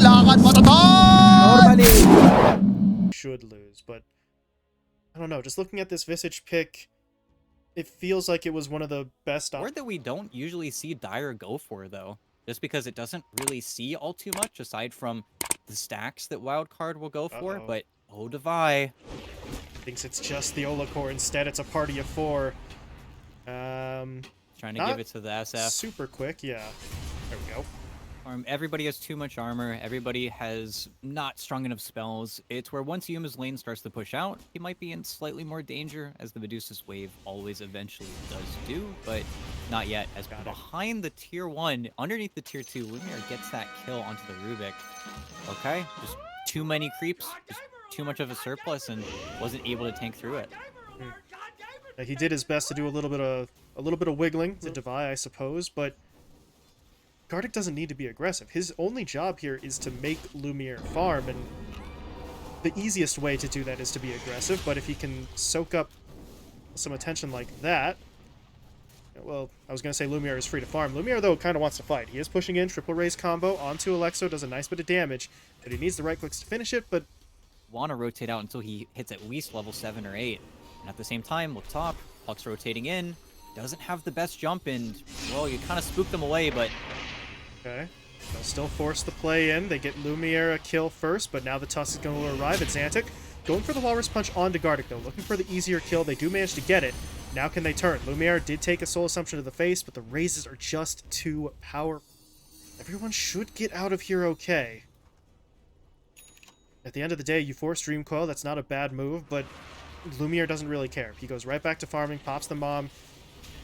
lakad matatag! Normally. Should lose, but I don't know. Just looking at this Visage pick, it feels like it was one of the best. Word that we don't usually see Dire go for, though. Just because it doesn't really see all too much, aside from the stacks that Wildcard will go for. But, oh, Devi thinks it's just the Olacor. Instead, it's a party of 4. trying to give it to the SF. Super quick, yeah. There we go. Everybody has too much armor. Everybody has not strong enough spells. It's where once Yuma's lane starts to push out, he might be in slightly more danger, as the Medusa's wave always eventually does do, but not yet. As behind the tier 1, underneath the tier 2, Lumiere gets that kill onto the Rubik. Okay, just too many creeps, just too much of a surplus, and wasn't able to tank through it. He did his best to do a little bit of wiggling to Devi, I suppose, but Gartic doesn't need to be aggressive. His only job here is to make Lumiere farm, and the easiest way to do that is to be aggressive, but if he can soak up some attention like that... Well, I was going to say Lumiere is free to farm. Lumiere, though, kind of wants to fight. He is pushing in, triple raise combo onto Alexo, does a nice bit of damage, but he needs the right clicks to finish it, but... Want to rotate out until he hits at least level 7 or 8. And at the same time, look top, Puck's rotating in, doesn't have the best jump, and, well, you kind of spooked them away, but... Okay. They'll still force the play in. They get Lumiere a kill first, but now the Tusk is going to arrive at Xantic. Going for the Walrus Punch onto Gartic, though. Looking for the easier kill. They do manage to get it. Now can they turn? Lumiere did take a Soul Assumption to the face, but the raises are just too powerful. Everyone should get out of here okay. At the end of the day, you force Dream Coil. That's not a bad move, but Lumiere doesn't really care. He goes right back to farming, pops the Mom.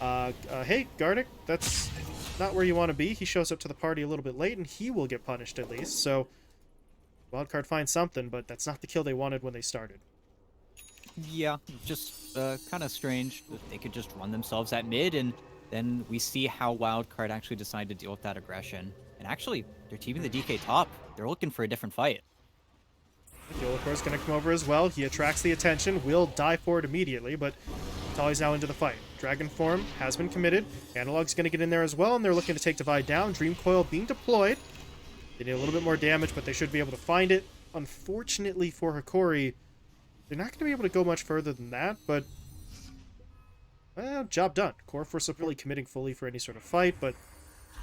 Hey, Gartic, that's not where you want to be. He shows up to the party a little bit late, and he will get punished at least. So, Wildcard finds something, but that's not the kill they wanted when they started. Yeah, just kind of strange. They could just run themselves at mid, and then we see how Wildcard actually decided to deal with that aggression. And actually, they're teaming the DK top. They're looking for a different fight. Yolacor's going to come over as well. He attracts the attention, will die for it immediately, but Tali's now into the fight. Dragon Form has been committed. Analog's going to get in there as well, and they're looking to take Divide down. Dream Coil being deployed. They need a little bit more damage, but they should be able to find it. Unfortunately for Hokori, they're not going to be able to go much further than that, but... well, job done. Core Force really committing fully for any sort of fight, but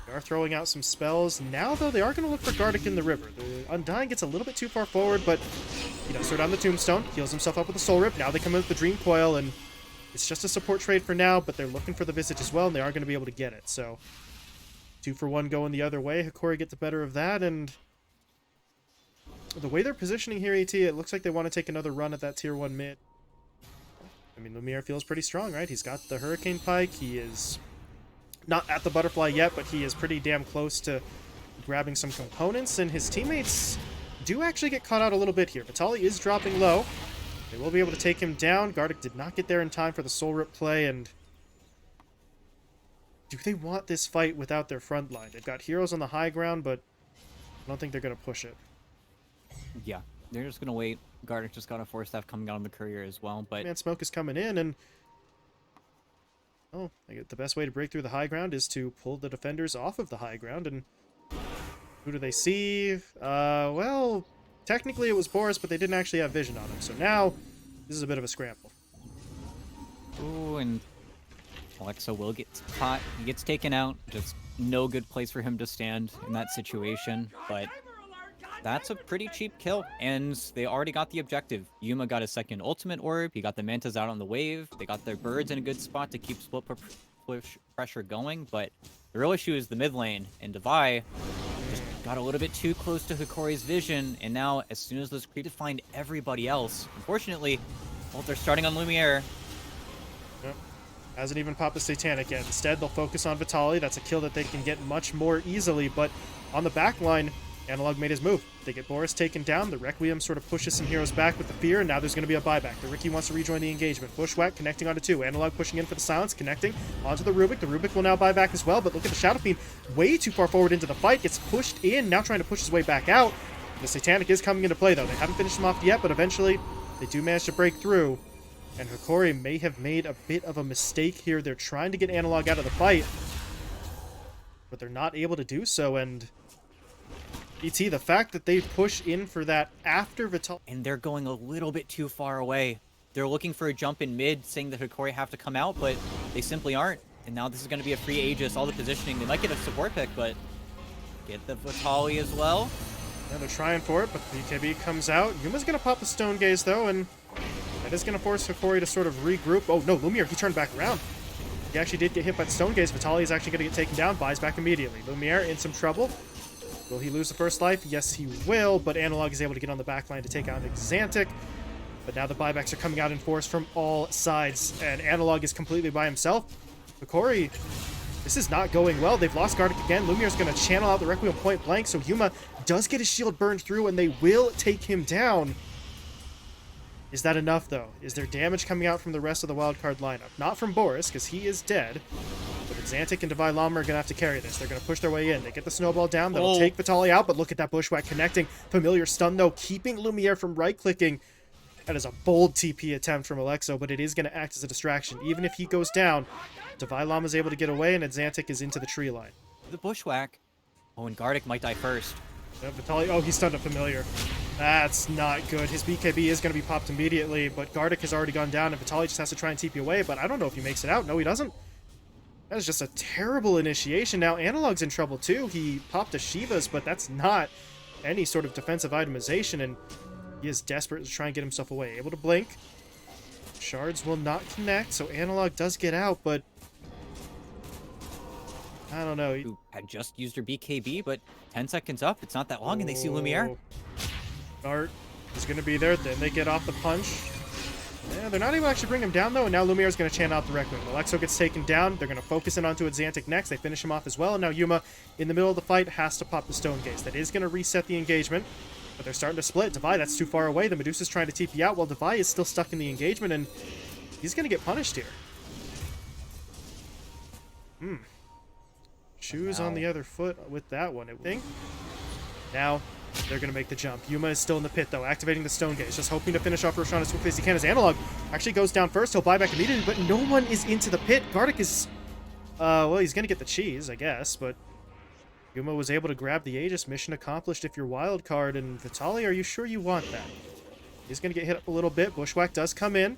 they are throwing out some spells. Now, though, they are going to look for Gartic in the river. The Undying gets a little bit too far forward, but he does throw down the Tombstone, heals himself up with a Soul Rip. Now they come in with the Dream Coil, and it's just a support trade for now, but they're looking for the Visage as well, and they are going to be able to get it. So, 2 for 1 going the other way. Hokori get the better of that, and the way they're positioning here, AT, it looks like they want to take another run at that tier 1 mid. I mean, Lumiere feels pretty strong, right? He's got the Hurricane Pike. He is not at the Butterfly yet, but he is pretty damn close to grabbing some components, and his teammates do actually get caught out a little bit here. Vitali is dropping low. They will be able to take him down. Gartic did not get there in time for the Soul Rip play, and do they want this fight without their front line? They've got heroes on the high ground, but I don't think they're going to push it. Yeah, they're just going to wait. Gartic just got a Force Staff coming out on the courier as well, but... Man, Smoke is coming in, and oh, I get the best way to break through the high ground is to pull the defenders off of the high ground, and who do they see? Well, technically it was Boris, but they didn't actually have vision on him, so now this is a bit of a scramble. Ooh, and Alexo will get caught. He gets taken out. Just no good place for him to stand in that situation, but that's a pretty cheap kill, and they already got the objective. Yuma got a second ultimate orb, he got the Mantas out on the wave, they got their birds in a good spot to keep split push pressure going, but the real issue is the mid lane, and Devi just got a little bit too close to Hokori's vision, and now as soon as those creeps find everybody else, unfortunately, well, they're starting on Lumiere. Yep. Hasn't even popped the Satanic yet. Instead, they'll focus on Vitali. That's a kill that they can get much more easily, but on the back line, Analog made his move. They get Boris taken down. The Requiem sort of pushes some heroes back with the fear, and now there's going to be a buyback. The Ricky wants to rejoin the engagement. Bushwhack connecting onto 2. Analog pushing in for the silence, connecting onto the Rubik. The Rubik will now buy back as well, but look at the Shadow Fiend way too far forward into the fight. Gets pushed in, now trying to push his way back out. The Satanic is coming into play, though. They haven't finished him off yet, but eventually they do manage to break through. And Hokori may have made a bit of a mistake here. They're trying to get Analog out of the fight, but they're not able to do so, and ET, the fact that they push in for that after Vital... And they're going a little bit too far away. They're looking for a jump in mid, saying that Hokori have to come out, but they simply aren't. And now this is going to be a free Aegis, all the positioning. They might get a support pick, but get the Vitali as well. Yeah, they're trying for it, but the BKB comes out. Yuma's going to pop the Stone Gaze, though, and that is going to force Hokori to sort of regroup. Oh, no, Lumiere, he turned back around. He actually did get hit by the Stone Gaze. Vitali is actually going to get taken down, buys back immediately. Lumiere in some trouble. Will he lose the first life? Yes, he will, but Analog is able to get on the back line to take out Xantic. But now the buybacks are coming out in force from all sides, and Analog is completely by himself. Hokori, this is not going well. They've lost Gardic again. Lumiere's going to channel out the Requiem point blank, so Yuma does get his shield burned through, and they will take him down. Is that enough, though? Is there damage coming out from the rest of the wildcard lineup? Not from Boris, because he is dead. But Xantic and Divine Llama are going to have to carry this. They're going to push their way in. They get the snowball down. That'll take Vitali out, but look at that Bushwhack connecting. Familiar stun, though, keeping Lumiere from right-clicking. That is a bold TP attempt from Alexo, but it is going to act as a distraction. Even if he goes down, Divine Llama is able to get away, and Xantic is into the tree line. The Bushwhack. Oh, and Gardic might die first. Yeah, Vitali, oh, he stunned a Familiar. That's not good. His BKB is going to be popped immediately, but Gardic has already gone down, and Vitali just has to try and TP away, but I don't know if he makes it out. No, he doesn't. That is just a terrible initiation. Now, Analog's in trouble, too. He popped a Shiva's, but that's not any sort of defensive itemization, and he is desperate to try and get himself away. Able to blink. Shards will not connect, so Analog does get out, but I don't know. Who had just used her BKB, but 10 seconds up, it's not that long, and they see Lumiere. Dart is going to be there. Then they get off the punch. Yeah, they're not able to actually bring him down, though, and now Lumiere is going to chant out the Requiem. Alexo gets taken down. They're going to focus in onto Xantic next. They finish him off as well, and now Yuma, in the middle of the fight, has to pop the Stone Gaze. That is going to reset the engagement, but they're starting to split. Devi, that's too far away. The Medusa's trying to TP out, while Devi is still stuck in the engagement, and he's going to get punished here. Shoes on the other foot with that one, I think. Now, they're going to make the jump. Yuma is still in the pit, though, activating the Stone Gaze, just hoping to finish off Roshan as quickly as he can. As Analog actually goes down first, he'll buy back immediately, but no one is into the pit. Gardic is, well, he's going to get the cheese, I guess, but Yuma was able to grab the Aegis. Mission accomplished if you're Wildcard, and Vitali, are you sure you want that? He's going to get hit up a little bit. Bushwhack does come in,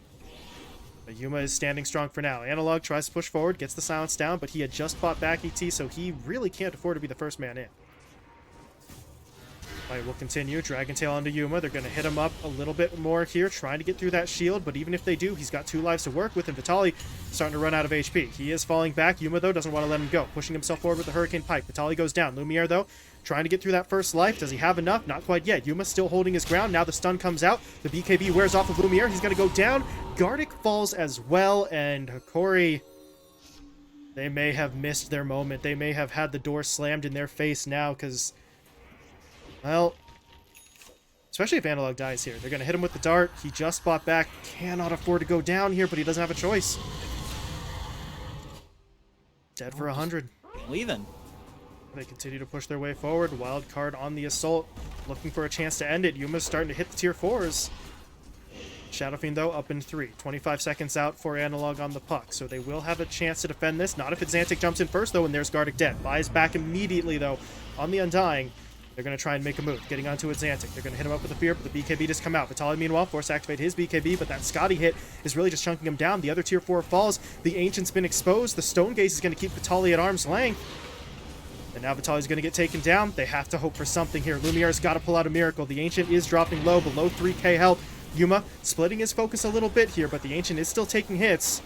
but Yuma is standing strong for now. Analog tries to push forward, gets the silence down, but he had just fought back ET, so he really can't afford to be the first man in. Fight will continue. Dragon Tail onto Yuma. They're going to hit him up a little bit more here, trying to get through that shield, but even if they do, he's got 2 lives to work with, and Vitali starting to run out of HP. He is falling back. Yuma, though, doesn't want to let him go, pushing himself forward with the Hurricane Pike. Vitali goes down. Lumiere, though, trying to get through that first life. Does he have enough? Not quite yet. Yuma still holding his ground. Now the stun comes out. The BKB wears off of Lumiere. He's going to go down. Gardic falls as well, and Hokori, they may have missed their moment. They may have had the door slammed in their face now, because, well, especially if Analog dies here. They're going to hit him with the dart. He just fought back. Cannot afford to go down here, but he doesn't have a choice. Dead for 100. Leaving. They continue to push their way forward. Wildcard on the assault, looking for a chance to end it. Yuma's starting to hit the tier 4s. Shadow Fiend, though, up in 3. 25 seconds out for Analog on the puck, so they will have a chance to defend this. Not if Xantic jumps in first, though, and there's Gardic dead. Buys back immediately, though, on the Undying. They're going to try and make a move, getting onto Xantic. They're going to hit him up with a fear, but the BKB does come out. Vitali, meanwhile, forced to activate his BKB, but that Scotty hit is really just chunking him down. The other tier 4 falls. The Ancient's been exposed. The Stone Gaze is going to keep Vitali at arm's length. And now Vitali's going to get taken down. They have to hope for something here. Lumiere's got to pull out a miracle. The Ancient is dropping low, below 3k health. Yuma splitting his focus a little bit here, but the Ancient is still taking hits.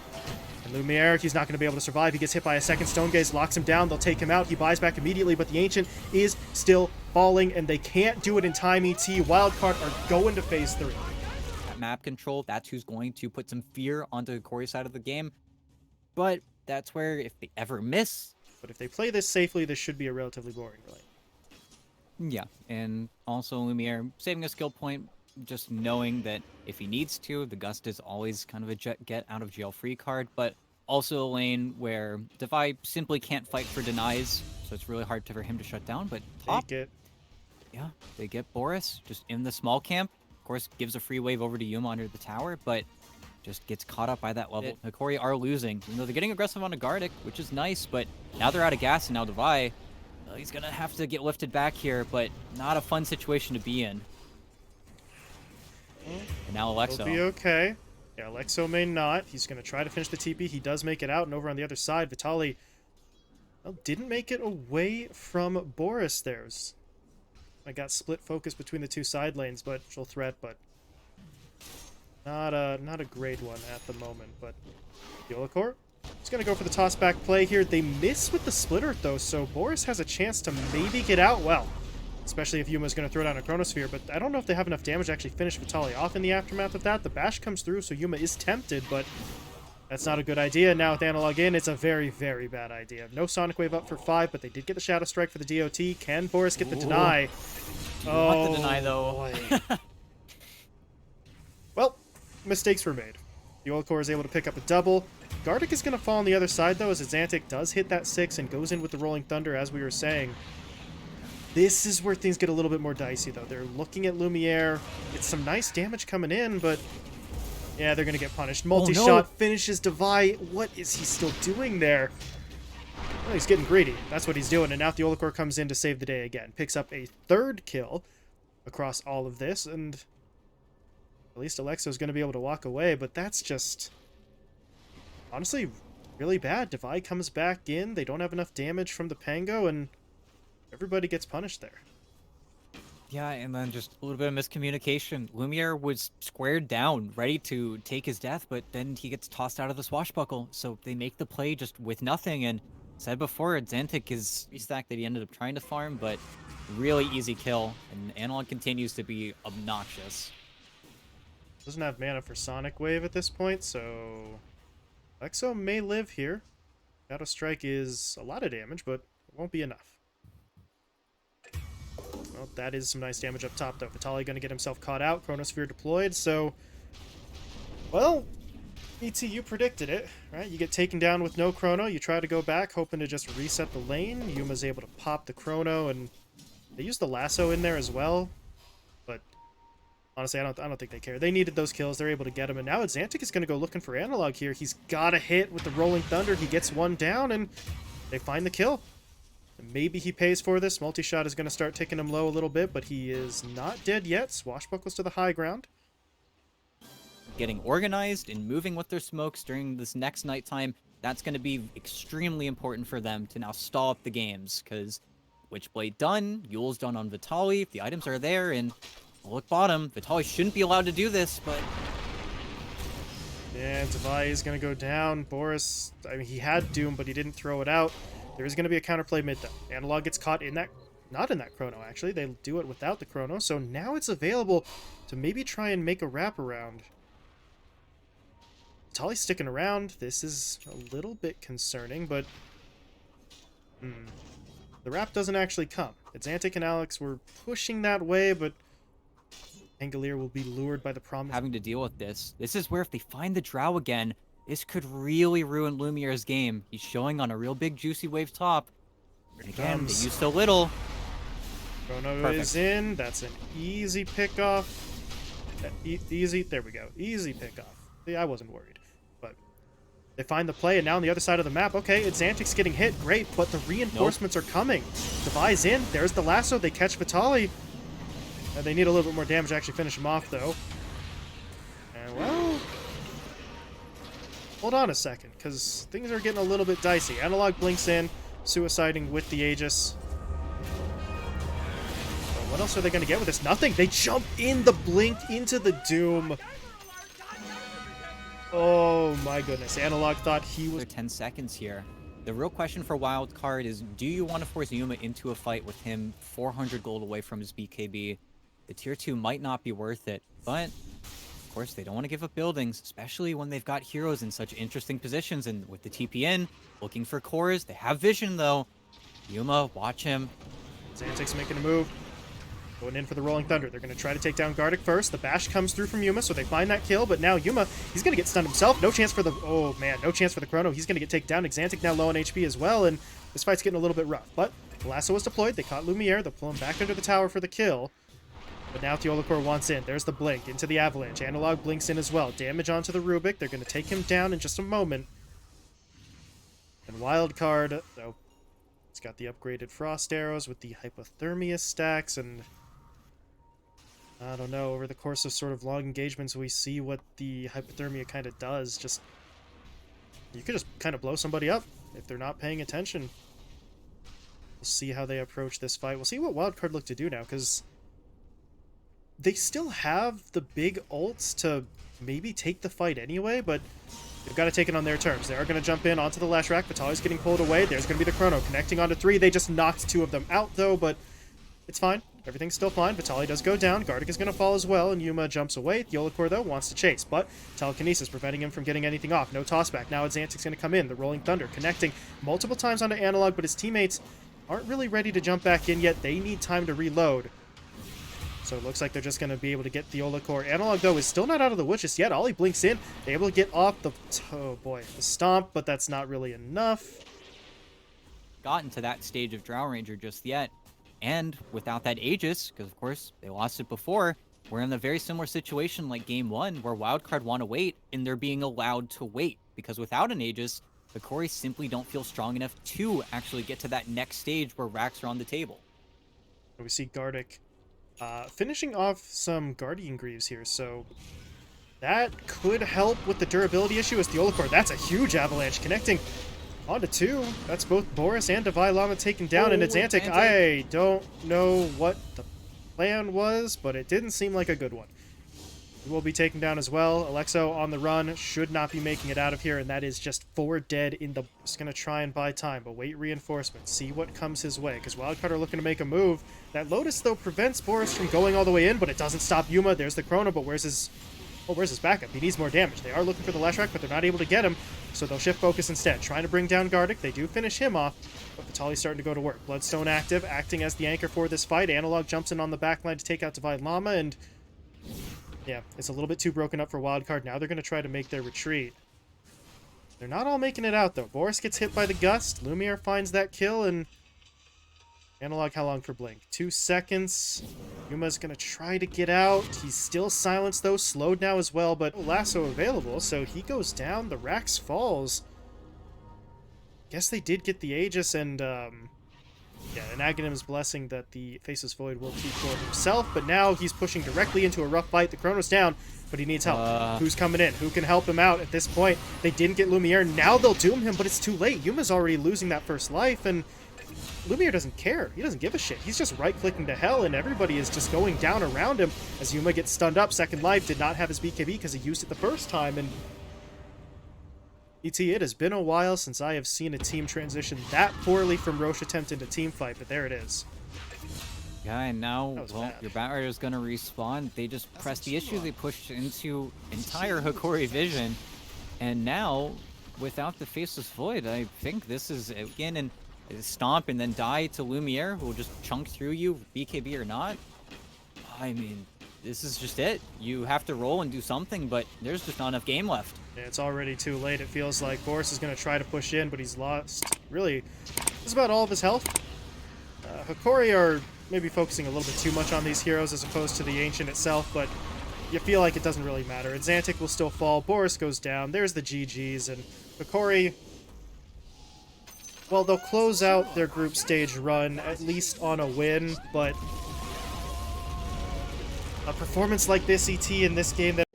And Lumiere, he's not going to be able to survive. He gets hit by a second Stone Gaze, locks him down. They'll take him out. He buys back immediately, but the Ancient is still falling, and they can't do it in time. ET, Wildcard are going to phase 3. That map control, that's who's going to put some fear onto the Hokori side of the game. But that's where, if they ever miss... But if they play this safely, this should be a relatively boring fight. Yeah, and also Lumiere saving a skill point, just knowing that if he needs to, the Gust is always kind of a get out of jail free card, but also a lane where Devi simply can't fight for denies, so it's really hard for him to shut down. But top, yeah, they get Boris just in the small camp. Of course, gives a free wave over to Yuma under the tower, but just gets caught up by that level. Hokori are losing. You know, they're getting aggressive on a Gardic, which is nice, but now they're out of gas, and now Devi, He's gonna have to get lifted back here, but not a fun situation to be in. And now He'll Alexo. be okay. Yeah, Alexo may not. He's going to try to finish the TP. He does make it out, and over on the other side, Vitaly didn't make it away from Boris there. I got split focus between the two side lanes, but she'll threat, but not a great one at the moment. But Yolakor is going to go for the toss back play here. They miss with the splitter though, so Boris has a chance to maybe get out. Well, especially if Yuma's going to throw down a Chronosphere, but I don't know if they have enough damage to actually finish Vitaly off in the aftermath of that. The bash comes through, so Yuma is tempted, but that's not a good idea. Now with Analog in, it's a very, very bad idea. No Sonic Wave up for 5, but they did get the Shadow Strike for the DOT. Can Boris get the deny? You want the deny, though. Boy. Well, mistakes were made. The Yolakor is able to pick up a double. Gardic is going to fall on the other side, though, as Xantic does hit that 6 and goes in with the Rolling Thunder, as we were saying. This is where things get a little bit more dicey, though. They're looking at Lumiere. It's some nice damage coming in, but yeah, they're going to get punished. Multi-shot finishes Devi. What is he still doing there? Well, he's getting greedy. That's what he's doing. And now the Yolakor comes in to save the day again. Picks up a 3rd kill across all of this, and at least Alexo's going to be able to walk away, but that's just honestly really bad. Devi comes back in. They don't have enough damage from the Pango, and everybody gets punished there. Yeah, and then just a little bit of miscommunication. Lumiere was squared down, ready to take his death, but then he gets tossed out of the swashbuckle. So they make the play just with nothing. And said before, Xantic is a stack that he ended up trying to farm, but really easy kill. And Analog continues to be obnoxious. Doesn't have mana for Sonic Wave at this point, so Alexo may live here. Shadow Strike is a lot of damage, but it won't be enough. Well, that is some nice damage up top, though. Vitaly going to get himself caught out. Chronosphere deployed, so well, ET, you predicted it, right? You get taken down with no Chrono. You try to go back, hoping to just reset the lane. Yuma's able to pop the Chrono, and they use the lasso in there as well. But honestly, I don't think they care. They needed those kills. They're able to get him, and now Xantic is going to go looking for Analog here. He's got a hit with the Rolling Thunder. He gets one down, and they find the kill. Maybe he pays for this. Multi-shot is going to start ticking him low a little bit, but he is not dead yet. Swashbuckles to the high ground. Getting organized and moving with their smokes during this next nighttime, that's going to be extremely important for them to now stall up the games, because Witchblade done, Yule's done on Vitaly, the items are there, and look bottom, Vitaly shouldn't be allowed to do this, but yeah, Devi is going to go down. Boris, I mean, he had Doom, but he didn't throw it out. There is going to be a counterplay mid, though. Analog gets caught in that, not in that Chrono, actually. They do it without the Chrono, so now it's available to maybe try and make a wraparound. Vitaly's sticking around. This is a little bit concerning, but the wrap doesn't actually come. Xantic and Alex were pushing that way, but Angelier will be lured by the promise. Having to deal with this. This is where if they find the Drow again, this could really ruin Lumiere's game. He's showing on a real big juicy wave top. And again, they use so little. Chrono is in. That's an easy pickoff. Easy. There we go. Easy pickoff. See, I wasn't worried. But they find the play, and now on the other side of the map, okay, Xantic's getting hit. Great, but the reinforcements are coming. Devi's in. There's the lasso. They catch Vitaly. They need a little bit more damage to actually finish him off, though. And, well, hold on a second, because things are getting a little bit dicey. Analog blinks in, suiciding with the Aegis. But what else are they going to get with this? Nothing. They jump in the blink into the Doom. Oh, my goodness. Analog thought he was... 10 seconds here. The real question for Wildcard is, do you want to force Yuma into a fight with him 400 gold away from his BKB? The tier 2 might not be worth it, but of course they don't want to give up buildings, especially when they've got heroes in such interesting positions, and with the TPN looking for cores. They have vision though. Yuma, watch him. Xantic's making a move. Going in for the Rolling Thunder. They're going to try to take down Gardic first. The bash comes through from Yuma, so they find that kill, but now Yuma, he's going to get stunned himself. No chance for the... Oh, man, no chance for the Chrono. He's going to get taken down. Xantic now low on HP as well, and this fight's getting a little bit rough. But the lasso was deployed. They caught Lumiere. They'll pull him back under the tower for the kill. But now Yolakor wants in. There's the blink into the Avalanche. Analog blinks in as well. Damage onto the Rubik. They're going to take him down in just a moment. And Wildcard, though, He's got the upgraded frost arrows with the hypothermia stacks, and I don't know, over the course of sort of long engagements, we see what the hypothermia kind of does. Just, you could just kind of blow somebody up if they're not paying attention. We'll see how they approach this fight. We'll see what Wildcard look to do now, because they still have the big ults to maybe take the fight anyway, but they've got to take it on their terms. They are going to jump in onto the Lashrak. Vitali's getting pulled away. There's going to be the Chrono connecting onto 3. They just knocked 2 of them out, though, but it's fine. Everything's still fine. Vitali does go down. Gardic is going to fall as well, and Yuma jumps away. Yolakor, though, wants to chase, but telekinesis preventing him from getting anything off. No tossback. Now Xantic's going to come in. The Rolling Thunder connecting multiple times onto Analog, but his teammates aren't really ready to jump back in yet. They need time to reload. So it looks like they're just going to be able to get the Yolakor. Analog, though, is still not out of the woods just yet. Ollie blinks in. They're able to get off the... Oh, boy. The stomp, but that's not really enough. Gotten to that stage of Drow Ranger just yet. And without that Aegis, because of course they lost it before, we're in a very similar situation like Game 1, where Wildcard want to wait, and they're being allowed to wait. Because without an Aegis, the Hokori simply don't feel strong enough to actually get to that next stage where racks are on the table. We see Gardic finishing off some Guardian Greaves here, so that could help with the durability issue as the Yolakor. That's a huge avalanche connecting onto 2. That's both Boris and Divine Llama taken down, and it's Antic. I don't know what the plan was, but it didn't seem like a good one. He will be taken down as well. Alexo on the run, should not be making it out of here, and that is just 4 dead in the... Just going to try and buy time, but wait reinforcements. See what comes his way, because Wildcard are looking to make a move. That Lotus, though, prevents Boris from going all the way in, but it doesn't stop Yuma. There's the Chrono, but where's his... Oh, where's his backup? He needs more damage. They are looking for the Lashrak, but they're not able to get him, so they'll shift focus instead. Trying to bring down Gardic. They do finish him off, but Vitali's starting to go to work. Bloodstone active, acting as the anchor for this fight. Analog jumps in on the backline to take out Divine Llama, and... yeah, it's a little bit too broken up for Wildcard. Now they're going to try to make their retreat. They're not all making it out, though. Boris gets hit by the Gust. Lumiere finds that kill, and... Analog, how long for Blink? 2 seconds. Yuma's going to try to get out. He's still silenced, though. Slowed now as well, but lasso available, so he goes down. The Rax falls. Guess they did get the Aegis, and, yeah, an Aghanim's blessing that the Faceless Void will keep for himself, but now he's pushing directly into a rough fight. The Chrono's down, but he needs help. Who's coming in? Who can help him out at this point? They didn't get Lumiere. Now they'll doom him, but it's too late. Yuma's already losing that first life, and Lumiere doesn't care. He doesn't give a shit. He's just right-clicking to hell, and everybody is just going down around him as Yuma gets stunned up. Second life, did not have his BKB because he used it the first time, and it has been a while since I have seen a team transition that poorly from Roche attempt into team fight, but there it is. Yeah, and now, well, bad. your Batrider is going to respawn. They just pressed the issue. They pushed into entire Hokori vision, and now, without the Faceless Void, I think this is, again, and stomp and then die to Lumiere, who will just chunk through you, BKB or not. I mean, this is just it. You have to roll and do something, but there's just not enough game left. Yeah, it's already too late. It feels like Boris is going to try to push in, but he's lost, really, just about all of his health. Hokori are maybe focusing a little bit too much on these heroes as opposed to the Ancient itself, but you feel like it doesn't really matter. And Xantic will still fall. Boris goes down. There's the GGs, and Hokori... well, they'll close out their group stage run, at least on a win, but a performance like this, ET, in this game that...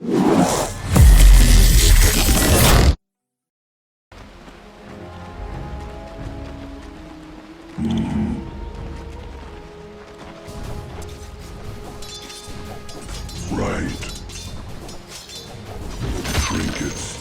Right. Trinkets.